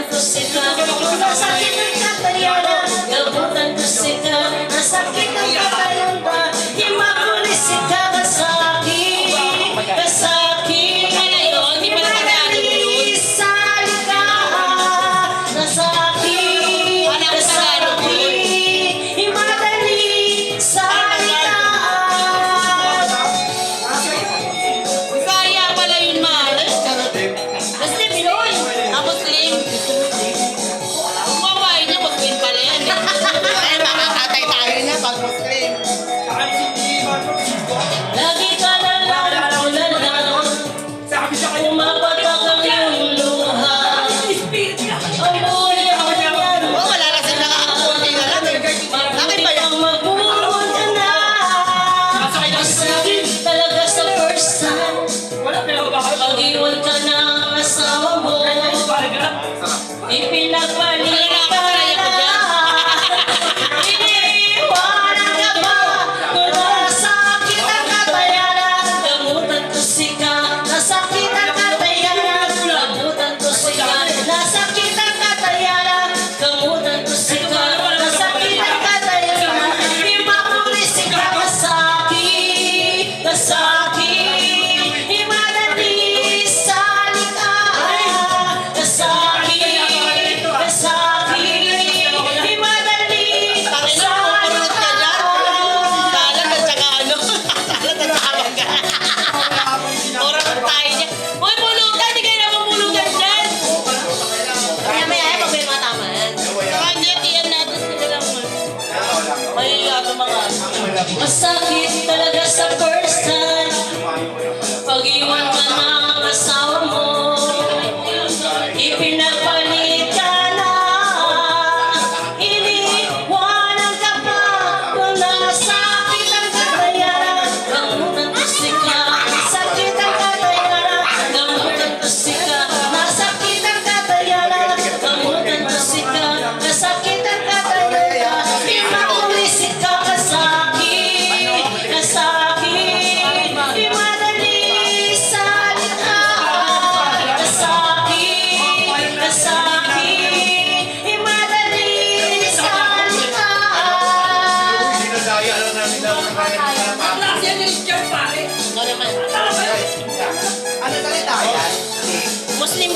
ko sila. Nasakit ang katayanan, gamutan ko sila. Nasakit ang katayanan ba, himakulis sila kasakit, kasakit. Hindi pa Himadali sa likaan, nasakit, kasakit. Himadali sa likaan. Kaya pala yun, Mare. Basta Pinoy. Tapos Lim. Kumaway niya, mag-win pala yan. Ay, makakatay tayo na pag Muslim. Lagi ka na lang, umapatak ang iyong luha. Umuwi ako yan. Oh, wala na sila nakakakunti na lang. Bakit ba yan? Mag-move ka na. Masakit talaga sa first time. Pag-iwan ka ng asawa mo, ipinagpalit ka na. Iniiwanan ka pa, kung nasakit ang katayanan, gamutan ko sika. Nasakit ang katayanan, gamutan ko sika. Nasakit ang katayanan, gamutan ko sika. Nasakit ang katayanan, himakulis sika. Kasakit, kasakit, himadali sa likaan. Kasakit, kasakit, himadali Tangin sa na, pupulot ka dyan. likaan. Dalag at saka ano. Dalag at tawag ka. Oras tayo dyan. Hoy, pulugan! Hindi kayo namumulugan dyan! Maya-maya, pag may matama yan. Hindi, tiyan natin sila lang. Mahiya ito mga. Masakit talaga sa first time, pag-iwan ka ng asawa mo, ipinagpalit ka na. Iniwanan ka pa, kung nasakit ang katayanan, gamutan ko sika. Nasakit ang katayanan, gamutan ko sika. Nasakit ang katayanan, gamutan ko sika. Nasakit ang katayanan, himakulis sika. Kasakit, kasakit, himadali sa likaan. Kasakit, kasakit, himadali sa likaan. Sinadaya lang namin daw ng kanya. Ano naman? Ano salita yan?